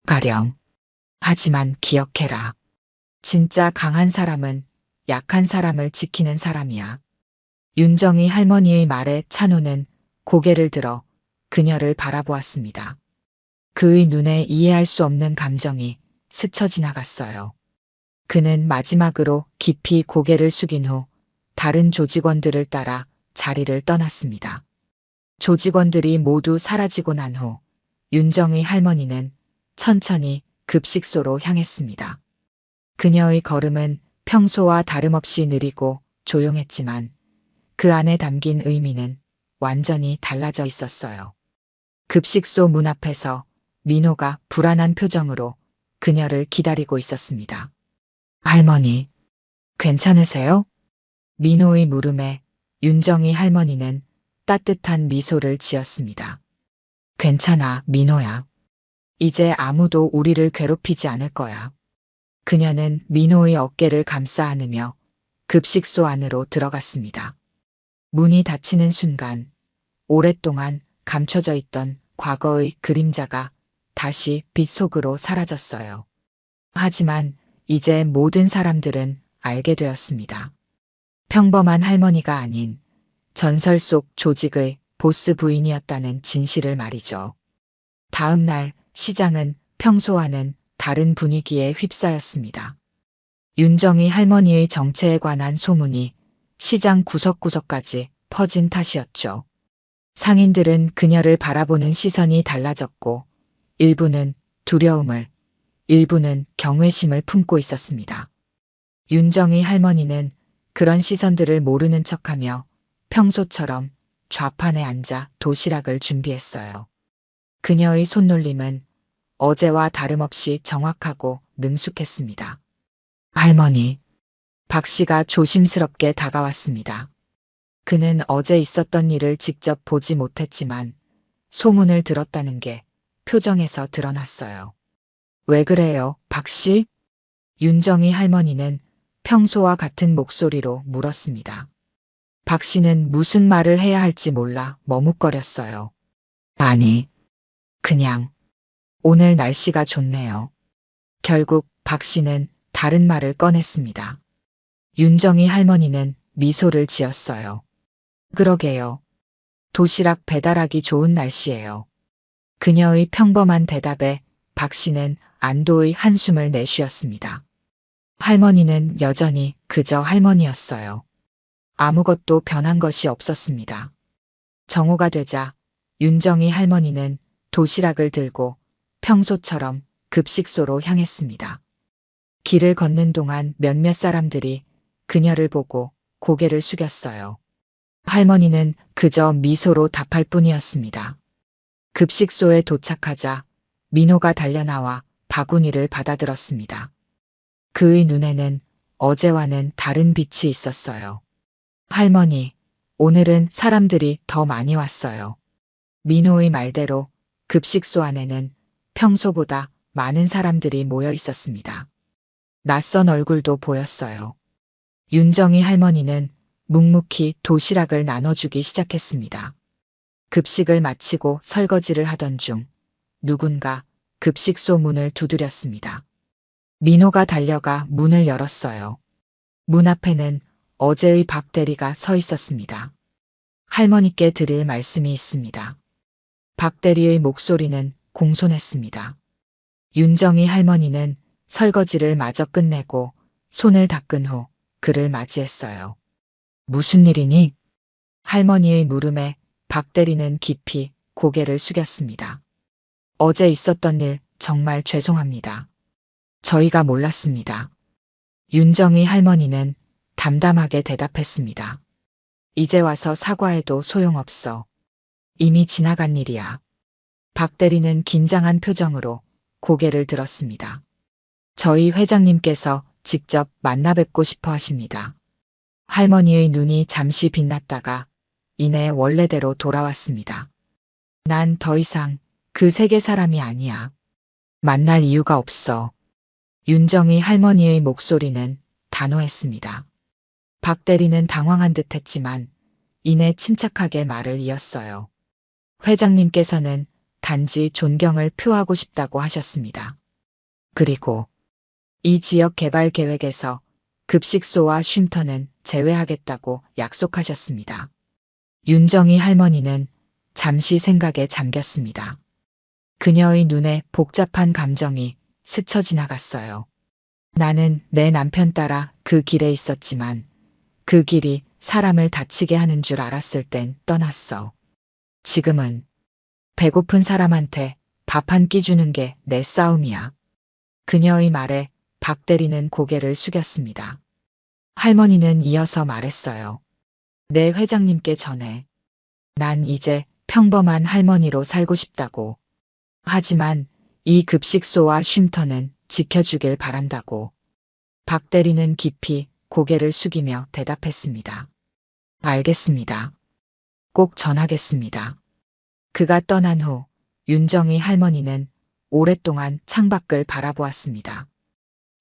가령, 하지만 기억해라. 진짜 강한 사람은 약한 사람을 지키는 사람이야. 윤정이 할머니의 말에 찬호는 고개를 들어 그녀를 바라보았습니다. 그의 눈에 이해할 수 없는 감정이 스쳐 지나갔어요. 그는 마지막으로 깊이 고개를 숙인 후 다른 조직원들을 따라 자리를 떠났습니다. 조직원들이 모두 사라지고 난 후 윤정의 할머니는 천천히 급식소로 향했습니다. 그녀의 걸음은 평소와 다름없이 느리고 조용했지만 그 안에 담긴 의미는 완전히 달라져 있었어요. 급식소 문 앞에서 민호가 불안한 표정으로 그녀를 기다리고 있었습니다. 할머니, 괜찮으세요? 민호의 물음에 윤정이 할머니는 따뜻한 미소를 지었습니다. 괜찮아, 민호야. 이제 아무도 우리를 괴롭히지 않을 거야. 그녀는 민호의 어깨를 감싸 안으며 급식소 안으로 들어갔습니다. 문이 닫히는 순간 오랫동안 감춰져 있던 과거의 그림자가 다시 빛 속으로 사라졌어요. 하지만 이제 모든 사람들은 알게 되었습니다. 평범한 할머니가 아닌 전설 속 조직의 보스 부인이었다는 진실을 말이죠. 다음 날 시장은 평소와는 다른 분위기에 휩싸였습니다. 윤정이 할머니의 정체에 관한 소문이 시장 구석구석까지 퍼진 탓이었죠. 상인들은 그녀를 바라보는 시선이 달라졌고 일부는 두려움을, 일부는 경외심을 품고 있었습니다. 윤정이 할머니는 그런 시선들을 모르는 척하며 평소처럼 좌판에 앉아 도시락을 준비했어요. 그녀의 손놀림은 어제와 다름없이 정확하고 능숙했습니다. 할머니, 박 씨가 조심스럽게 다가왔습니다. 그는 어제 있었던 일을 직접 보지 못했지만 소문을 들었다는 게 표정에서 드러났어요. 왜 그래요, 박 씨? 윤정이 할머니는 평소와 같은 목소리로 물었습니다. 박 씨는 무슨 말을 해야 할지 몰라 머뭇거렸어요. 아니, 그냥 오늘 날씨가 좋네요. 결국 박 씨는 다른 말을 꺼냈습니다. 윤정이 할머니는 미소를 지었어요. 그러게요. 도시락 배달하기 좋은 날씨예요. 그녀의 평범한 대답에 박 씨는 안도의 한숨을 내쉬었습니다. 할머니는 여전히 그저 할머니였어요. 아무것도 변한 것이 없었습니다. 정오가 되자 윤정이 할머니는 도시락을 들고 평소처럼 급식소로 향했습니다. 길을 걷는 동안 몇몇 사람들이 그녀를 보고 고개를 숙였어요. 할머니는 그저 미소로 답할 뿐이었습니다. 급식소에 도착하자 민호가 달려나와 바구니를 받아들었습니다. 그의 눈에는 어제와는 다른 빛이 있었어요. 할머니, 오늘은 사람들이 더 많이 왔어요. 민호의 말대로 급식소 안에는 평소보다 많은 사람들이 모여 있었습니다. 낯선 얼굴도 보였어요. 윤정이 할머니는 묵묵히 도시락을 나눠주기 시작했습니다. 급식을 마치고 설거지를 하던 중 누군가 급식소 문을 두드렸습니다. 민호가 달려가 문을 열었어요. 문 앞에는 어제의 박 대리가 서 있었습니다. 할머니께 드릴 말씀이 있습니다. 박 대리의 목소리는 공손했습니다. 윤정이 할머니는 설거지를 마저 끝내고 손을 닦은 후 그를 맞이했어요. 무슨 일이니? 할머니의 물음에 박 대리는 깊이 고개를 숙였습니다. 어제 있었던 일 정말 죄송합니다. 저희가 몰랐습니다. 윤정이 할머니는 담담하게 대답했습니다. 이제 와서 사과해도 소용없어. 이미 지나간 일이야. 박 대리는 긴장한 표정으로 고개를 들었습니다. 저희 회장님께서 직접 만나 뵙고 싶어 하십니다. 할머니의 눈이 잠시 빛났다가 이내 원래대로 돌아왔습니다. 난 더 이상 그 세계 사람이 아니야. 만날 이유가 없어. 윤정희 할머니의 목소리는 단호했습니다. 박 대리는 당황한 듯 했지만 이내 침착하게 말을 이었어요. 회장님께서는 단지 존경을 표하고 싶다고 하셨습니다. 그리고 이 지역 개발 계획에서 급식소와 쉼터는 제외하겠다고 약속하셨습니다. 윤정희 할머니는 잠시 생각에 잠겼습니다. 그녀의 눈에 복잡한 감정이 스쳐 지나갔어요. 나는 내 남편 따라 그 길에 있었지만 그 길이 사람을 다치게 하는 줄 알았을 땐 떠났어. 지금은 배고픈 사람한테 밥 한 끼 주는 게 내 싸움이야. 그녀의 말에 박 대리는 고개를 숙였습니다. 할머니는 이어서 말했어요. 내 회장님께 전해. 난 이제 평범한 할머니로 살고 싶다고. 하지만 이 급식소와 쉼터는 지켜주길 바란다고. 박 대리는 깊이 고개를 숙이며 대답했습니다. 알겠습니다. 꼭 전하겠습니다. 그가 떠난 후 윤정희 할머니는 오랫동안 창밖을 바라보았습니다.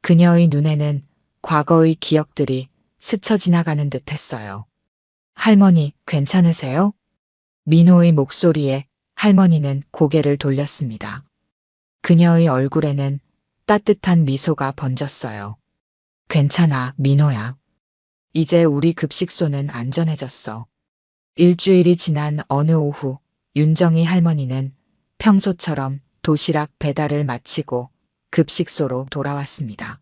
그녀의 눈에는 과거의 기억들이 스쳐 지나가는 듯 했어요. 할머니, 괜찮으세요? 민호의 목소리에 할머니는 고개를 돌렸습니다. 그녀의 얼굴에는 따뜻한 미소가 번졌어요. 괜찮아, 민호야. 이제 우리 급식소는 안전해졌어. 일주일이 지난 어느 오후 윤정희 할머니는 평소처럼 도시락 배달을 마치고 급식소로 돌아왔습니다.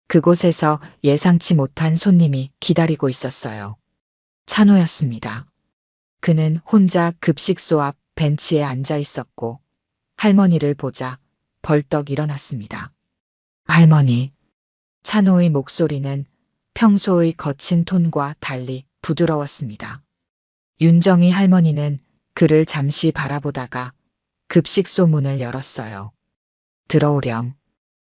그곳에서 예상치 못한 손님이 기다리고 있었어요. 찬호였습니다. 그는 혼자 급식소 앞 벤치에 앉아 있었고 할머니를 보자 벌떡 일어났습니다. 할머니. 찬호의 목소리는 평소의 거친 톤과 달리 부드러웠습니다. 윤정희 할머니는 그를 잠시 바라보다가 급식소 문을 열었어요. 들어오렴.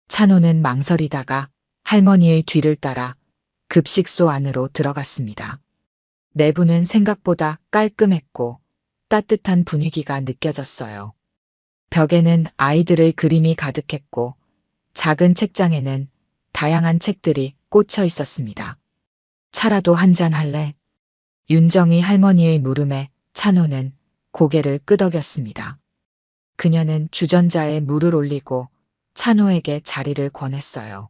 찬호는 망설이다가 할머니의 뒤를 따라 급식소 안으로 들어갔습니다. 내부는 생각보다 깔끔했고 따뜻한 분위기가 느껴졌어요. 벽에는 아이들의 그림이 가득했고 작은 책장에는 다양한 책들이 꽂혀 있었습니다. 차라도 한잔 할래? 윤정희 할머니의 물음에 찬호는 고개를 끄덕였습니다. 그녀는 주전자에 물을 올리고 찬호에게 자리를 권했어요.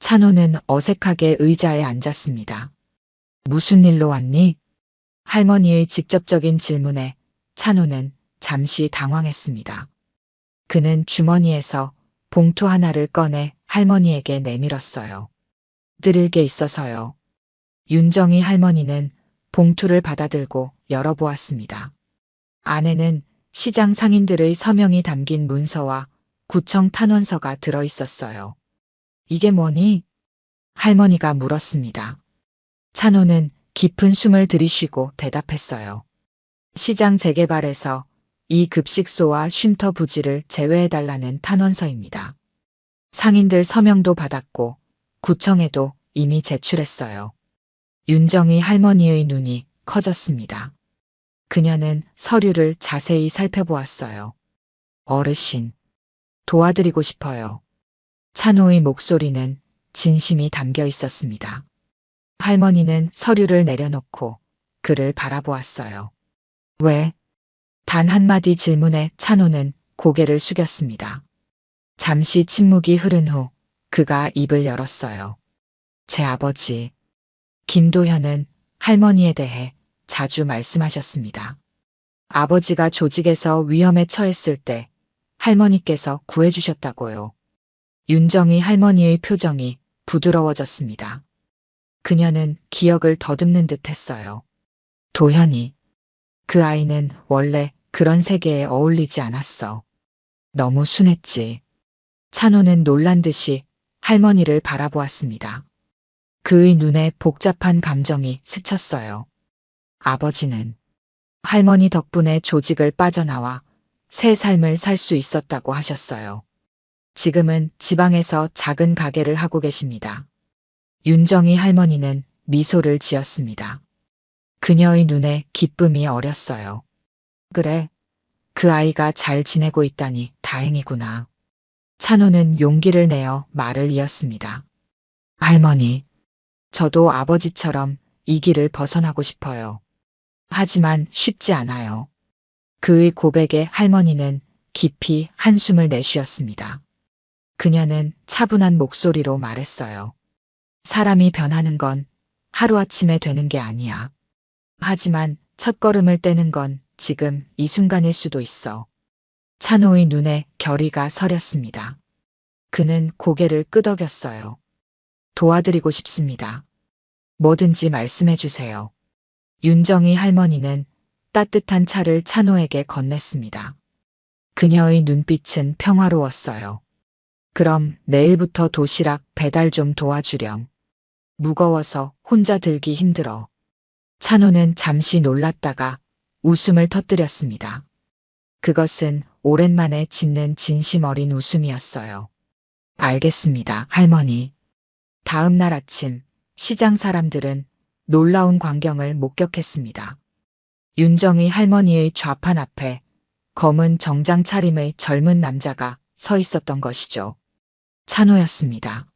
찬호는 어색하게 의자에 앉았습니다. 무슨 일로 왔니? 할머니의 직접적인 질문에 찬호는 잠시 당황했습니다. 그는 주머니에서 봉투 하나를 꺼내 할머니에게 내밀었어요. 드릴 게 있어서요. 윤정희 할머니는 봉투를 받아들고 열어보았습니다. 안에는 시장 상인들의 서명이 담긴 문서와 구청 탄원서가 들어 있었어요. 이게 뭐니? 할머니가 물었습니다. 찬호는 깊은 숨을 들이쉬고 대답했어요. 시장 재개발에서 이 급식소와 쉼터 부지를 제외해달라는 탄원서입니다. 상인들 서명도 받았고 구청에도 이미 제출했어요. 윤정희 할머니의 눈이 커졌습니다. 그녀는 서류를 자세히 살펴보았어요. 어르신, 도와드리고 싶어요. 찬호의 목소리는 진심이 담겨 있었습니다. 할머니는 서류를 내려놓고 그를 바라보았어요. 왜? 단 한마디 질문에 찬호는 고개를 숙였습니다. 잠시 침묵이 흐른 후 그가 입을 열었어요. 제 아버지, 김도현은 할머니에 대해 자주 말씀하셨습니다. 아버지가 조직에서 위험에 처했을 때 할머니께서 구해주셨다고요. 윤정희 할머니의 표정이 부드러워졌습니다. 그녀는 기억을 더듬는 듯 했어요. 도현이, 그 아이는 원래 그런 세계에 어울리지 않았어. 너무 순했지. 찬호는 놀란 듯이 할머니를 바라보았습니다. 그의 눈에 복잡한 감정이 스쳤어요. 아버지는 할머니 덕분에 조직을 빠져나와 새 삶을 살 수 있었다고 하셨어요. 지금은 지방에서 작은 가게를 하고 계십니다. 윤정희 할머니는 미소를 지었습니다. 그녀의 눈에 기쁨이 어렸어요. 그래, 그 아이가 잘 지내고 있다니 다행이구나. 찬호는 용기를 내어 말을 이었습니다. 할머니, 저도 아버지처럼 이 길을 벗어나고 싶어요. 하지만 쉽지 않아요. 그의 고백에 할머니는 깊이 한숨을 내쉬었습니다. 그녀는 차분한 목소리로 말했어요. 사람이 변하는 건 하루아침에 되는 게 아니야. 하지만 첫걸음을 떼는 건 지금 이 순간일 수도 있어. 찬호의 눈에 결의가 서렸습니다. 그는 고개를 끄덕였어요. 도와드리고 싶습니다. 뭐든지 말씀해 주세요. 윤정희 할머니는 따뜻한 차를 찬호에게 건넸습니다. 그녀의 눈빛은 평화로웠어요. 그럼 내일부터 도시락 배달 좀 도와주렴. 무거워서 혼자 들기 힘들어. 찬호는 잠시 놀랐다가 웃음을 터뜨렸습니다. 그것은 오랜만에 짓는 진심 어린 웃음이었어요. 알겠습니다, 할머니. 다음 날 아침 시장 사람들은 놀라운 광경을 목격했습니다. 윤정희 할머니의 좌판 앞에 검은 정장 차림의 젊은 남자가 서 있었던 것이죠. 찬호였습니다.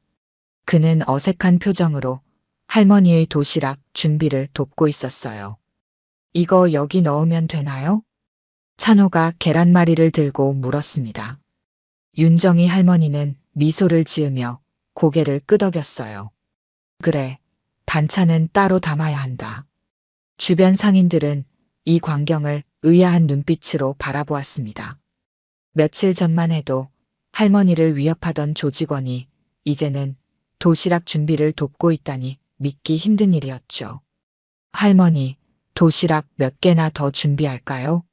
그는 어색한 표정으로 할머니의 도시락 준비를 돕고 있었어요. 이거 여기 넣으면 되나요? 찬호가 계란말이를 들고 물었습니다. 윤정희 할머니는 미소를 지으며 고개를 끄덕였어요. 그래, 반찬은 따로 담아야 한다. 주변 상인들은 이 광경을 의아한 눈빛으로 바라보았습니다. 며칠 전만 해도 할머니를 위협하던 조직원이 이제는 도시락 준비를 돕고 있다니 믿기 힘든 일이었죠. 할머니, 도시락 몇 개나 더 준비할까요?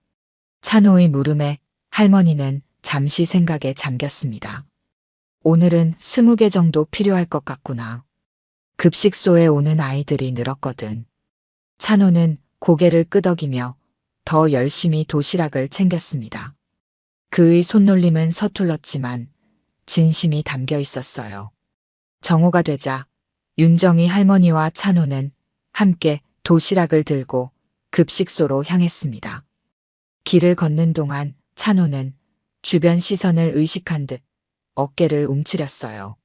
찬호의 물음에 할머니는 잠시 생각에 잠겼습니다. 오늘은 20개 정도 필요할 것 같구나. 급식소에 오는 아이들이 늘었거든. 찬호는 고개를 끄덕이며 더 열심히 도시락을 챙겼습니다. 그의 손놀림은 서툴렀지만 진심이 담겨 있었어요. 정오가 되자 윤정희 할머니와 찬호는 함께 도시락을 들고 급식소로 향했습니다. 길을 걷는 동안 찬호는 주변 시선을 의식한 듯 어깨를 움츠렸어요.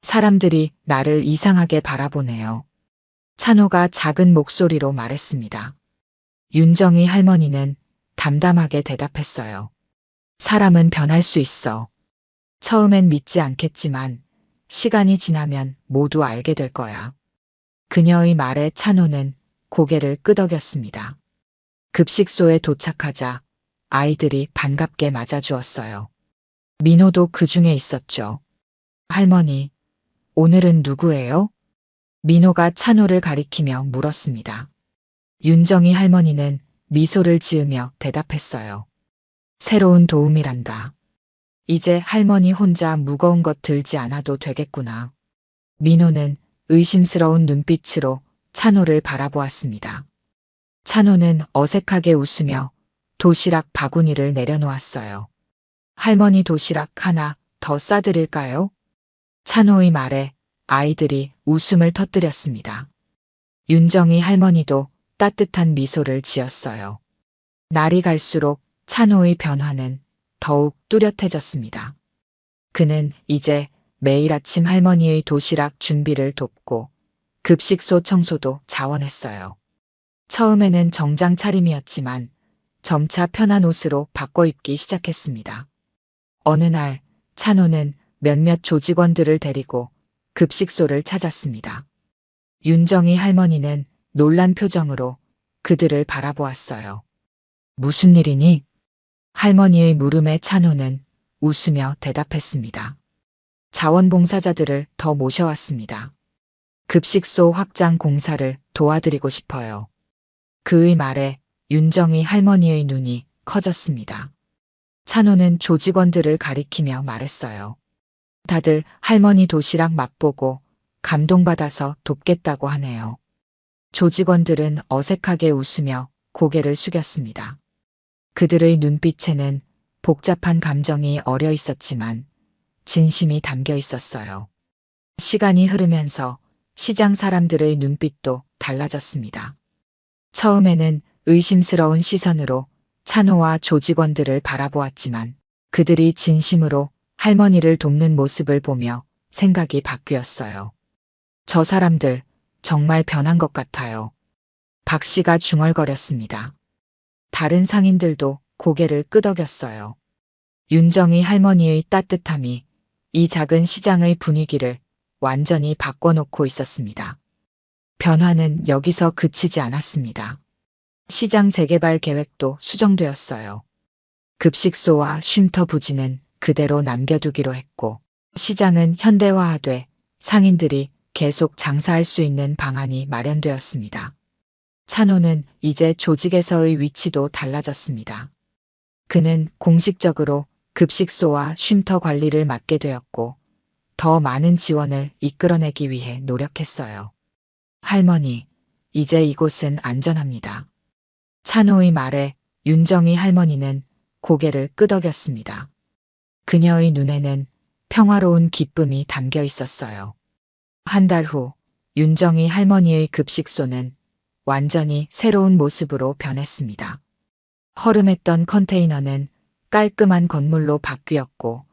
사람들이 나를 이상하게 바라보네요. 찬호가 작은 목소리로 말했습니다. 윤정희 할머니는 담담하게 대답했어요. 사람은 변할 수 있어. 처음엔 믿지 않겠지만 시간이 지나면 모두 알게 될 거야. 그녀의 말에 찬호는 고개를 끄덕였습니다. 급식소에 도착하자 아이들이 반갑게 맞아주었어요. 민호도 그 중에 있었죠. 할머니, 오늘은 누구예요? 민호가 찬호를 가리키며 물었습니다. 윤정희 할머니는 미소를 지으며 대답했어요. 새로운 도움이란다. 이제 할머니 혼자 무거운 것 들지 않아도 되겠구나. 민호는 의심스러운 눈빛으로 찬호를 바라보았습니다. 찬호는 어색하게 웃으며 도시락 바구니를 내려놓았어요. 할머니 도시락 하나 더 싸드릴까요? 찬호의 말에 아이들이 웃음을 터뜨렸습니다. 윤정희 할머니도 따뜻한 미소를 지었어요. 날이 갈수록 찬호의 변화는 더욱 뚜렷해졌습니다. 그는 이제 매일 아침 할머니의 도시락 준비를 돕고 급식소 청소도 자원했어요. 처음에는 정장 차림이었지만 점차 편한 옷으로 바꿔 입기 시작했습니다. 어느 날 찬호는 몇몇 조직원들을 데리고 급식소를 찾았습니다. 윤정희 할머니는 놀란 표정으로 그들을 바라보았어요. 무슨 일이니? 할머니의 물음에 찬호는 웃으며 대답했습니다. 자원봉사자들을 더 모셔왔습니다. 급식소 확장 공사를 도와드리고 싶어요. 그의 말에 윤정희 할머니의 눈이 커졌습니다. 찬호는 조직원들을 가리키며 말했어요. 다들 할머니 도시락 맛보고 감동받아서 돕겠다고 하네요. 조직원들은 어색하게 웃으며 고개를 숙였습니다. 그들의 눈빛에는 복잡한 감정이 어려 있었지만 진심이 담겨 있었어요. 시간이 흐르면서 시장 사람들의 눈빛도 달라졌습니다. 처음에는 의심스러운 시선으로 찬호와 조직원들을 바라보았지만 그들이 진심으로 할머니를 돕는 모습을 보며 생각이 바뀌었어요. 저 사람들 정말 변한 것 같아요. 박 씨가 중얼거렸습니다. 다른 상인들도 고개를 끄덕였어요. 윤정이 할머니의 따뜻함이 이 작은 시장의 분위기를 완전히 바꿔놓고 있었습니다. 변화는 여기서 그치지 않았습니다. 시장 재개발 계획도 수정되었어요. 급식소와 쉼터 부지는 그대로 남겨두기로 했고 시장은 현대화하되 상인들이 계속 장사할 수 있는 방안이 마련되었습니다. 찬호는 이제 조직에서의 위치도 달라졌습니다. 그는 공식적으로 급식소와 쉼터 관리를 맡게 되었고 더 많은 지원을 이끌어내기 위해 노력했어요. 할머니, 이제 이곳은 안전합니다. 찬호의 말에 윤정이 할머니는 고개를 끄덕였습니다. 그녀의 눈에는 평화로운 기쁨이 담겨 있었어요. 한 달 후 윤정이 할머니의 급식소는 완전히 새로운 모습으로 변했습니다. 허름했던 컨테이너는 깔끔한 건물로 바뀌었고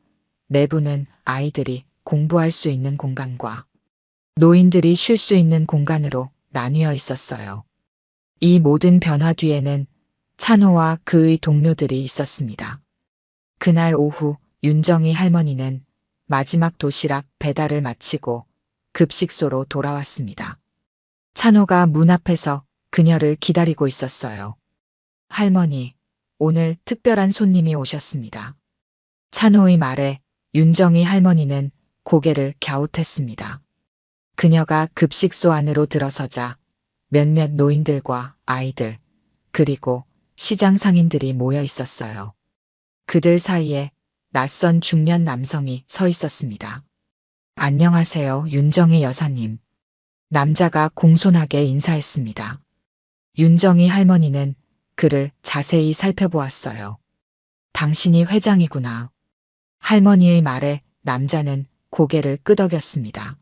내부는 아이들이 공부할 수 있는 공간과 노인들이 쉴 수 있는 공간으로 나뉘어 있었어요. 이 모든 변화 뒤에는 찬호와 그의 동료들이 있었습니다. 그날 오후 윤정이 할머니는 마지막 도시락 배달을 마치고 급식소로 돌아왔습니다. 찬호가 문 앞에서 그녀를 기다리고 있었어요. 할머니, 오늘 특별한 손님이 오셨습니다. 찬호의 말에 윤정이 할머니는 고개를 갸웃했습니다. 그녀가 급식소 안으로 들어서자 몇몇 노인들과 아이들, 그리고 시장 상인들이 모여 있었어요. 그들 사이에 낯선 중년 남성이 서 있었습니다. 안녕하세요, 윤정희 여사님. 남자가 공손하게 인사했습니다. 윤정희 할머니는 그를 자세히 살펴보았어요. 당신이 회장이구나. 할머니의 말에 남자는 고개를 끄덕였습니다.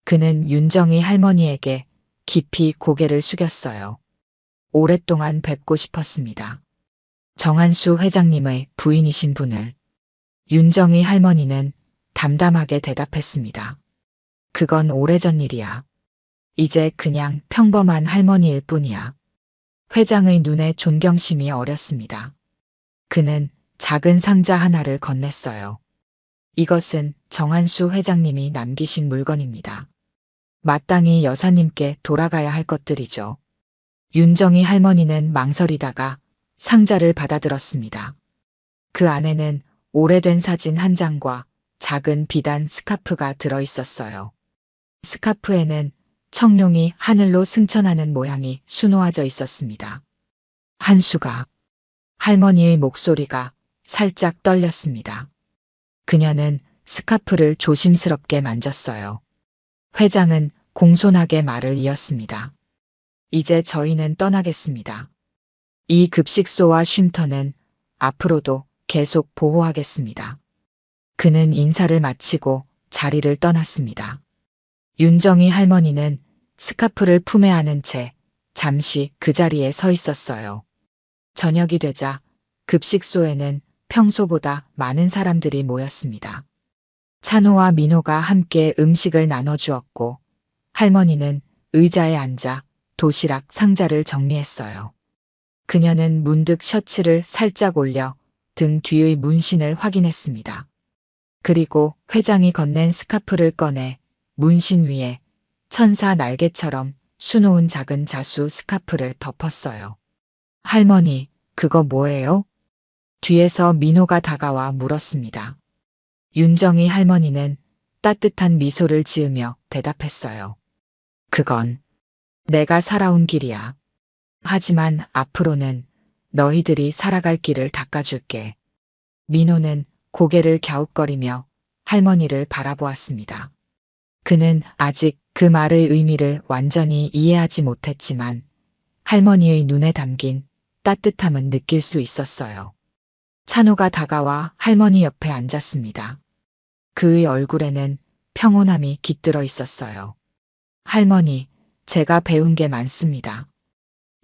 그는 윤정희 할머니에게 깊이 고개를 숙였어요. 오랫동안 뵙고 싶었습니다. 정한수 회장님의 부인이신 분을. 윤정희 할머니는 담담하게 대답했습니다. 그건 오래전 일이야. 이제 그냥 평범한 할머니일 뿐이야. 회장의 눈에 존경심이 어렸습니다. 그는 작은 상자 하나를 건넸어요. 이것은 정한수 회장님이 남기신 물건입니다. 마땅히 여사님께 돌아가야 할 것들이죠. 윤정희 할머니는 망설이다가 상자를 받아들었습니다. 그 안에는 오래된 사진 한 장과 작은 비단 스카프가 들어있었어요. 스카프에는 청룡이 하늘로 승천하는 모양이 수놓아져 있었습니다. 한수가. 할머니의 목소리가 살짝 떨렸습니다. 그녀는 스카프를 조심스럽게 만졌어요. 회장은 공손하게 말을 이었습니다. 이제 저희는 떠나겠습니다. 이 급식소와 쉼터는 앞으로도 계속 보호하겠습니다. 그는 인사를 마치고 자리를 떠났습니다. 윤정희 할머니는 스카프를 품에 안은 채 잠시 그 자리에 서 있었어요. 저녁이 되자 급식소에는 평소보다 많은 사람들이 모였습니다. 찬호와 민호가 함께 음식을 나눠주었고 할머니는 의자에 앉아 도시락 상자를 정리했어요. 그녀는 문득 셔츠를 살짝 올려 등 뒤의 문신을 확인했습니다. 그리고 회장이 건넨 스카프를 꺼내 문신 위에 천사 날개처럼 수놓은 작은 자수 스카프를 덮었어요. 할머니, 그거 뭐예요? 뒤에서 민호가 다가와 물었습니다. 윤정희 할머니는 따뜻한 미소를 지으며 대답했어요. 그건 내가 살아온 길이야. 하지만 앞으로는 너희들이 살아갈 길을 닦아줄게. 민호는 고개를 갸웃거리며 할머니를 바라보았습니다. 그는 아직 그 말의 의미를 완전히 이해하지 못했지만 할머니의 눈에 담긴 따뜻함은 느낄 수 있었어요. 찬호가 다가와 할머니 옆에 앉았습니다. 그의 얼굴에는 평온함이 깃들어 있었어요. 할머니, 제가 배운 게 많습니다.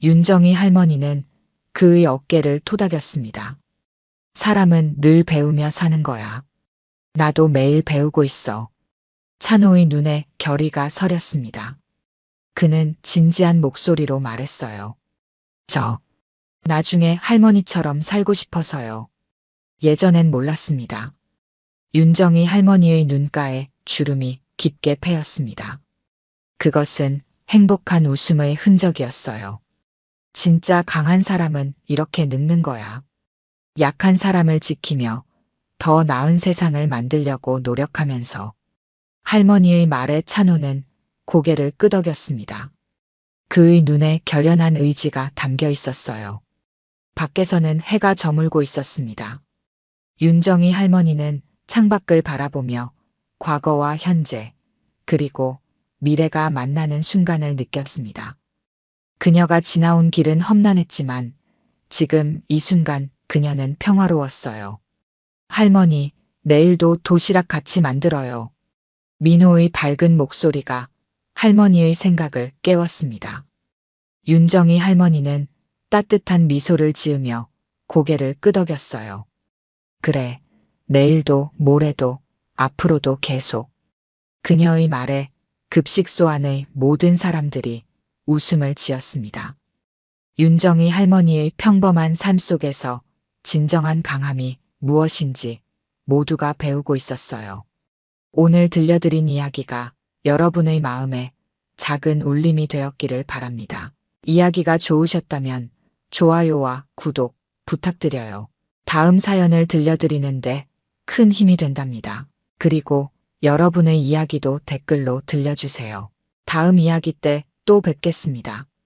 윤정이 할머니는 그의 어깨를 토닥였습니다. 사람은 늘 배우며 사는 거야. 나도 매일 배우고 있어. 찬호의 눈에 결의가 서렸습니다. 그는 진지한 목소리로 말했어요. 저, 나중에 할머니처럼 살고 싶어서요. 예전엔 몰랐습니다. 윤정이 할머니의 눈가에 주름이 깊게 패였습니다. 그것은 행복한 웃음의 흔적이었어요. 진짜 강한 사람은 이렇게 늙는 거야. 약한 사람을 지키며 더 나은 세상을 만들려고 노력하면서. 할머니의 말에 찬호는 고개를 끄덕였습니다. 그의 눈에 결연한 의지가 담겨 있었어요. 밖에서는 해가 저물고 있었습니다. 윤정이 할머니는 창밖을 바라보며 과거와 현재, 그리고 미래가 만나는 순간을 느꼈습니다. 그녀가 지나온 길은 험난했지만 지금 이 순간 그녀는 평화로웠어요. 할머니, 내일도 도시락 같이 만들어요. 민호의 밝은 목소리가 할머니의 생각을 깨웠습니다. 윤정이 할머니는 따뜻한 미소를 지으며 고개를 끄덕였어요. 그래, 내일도 모레도 앞으로도 계속. 그녀의 말에 급식소 안의 모든 사람들이 웃음을 지었습니다. 윤정이 할머니의 평범한 삶 속에서 진정한 강함이 무엇인지 모두가 배우고 있었어요. 오늘 들려드린 이야기가 여러분의 마음에 작은 울림이 되었기를 바랍니다. 이야기가 좋으셨다면 좋아요와 구독 부탁드려요. 다음 사연을 들려드리는데 큰 힘이 된답니다. 그리고 여러분의 이야기도 댓글로 들려주세요. 다음 이야기 때 또 뵙겠습니다.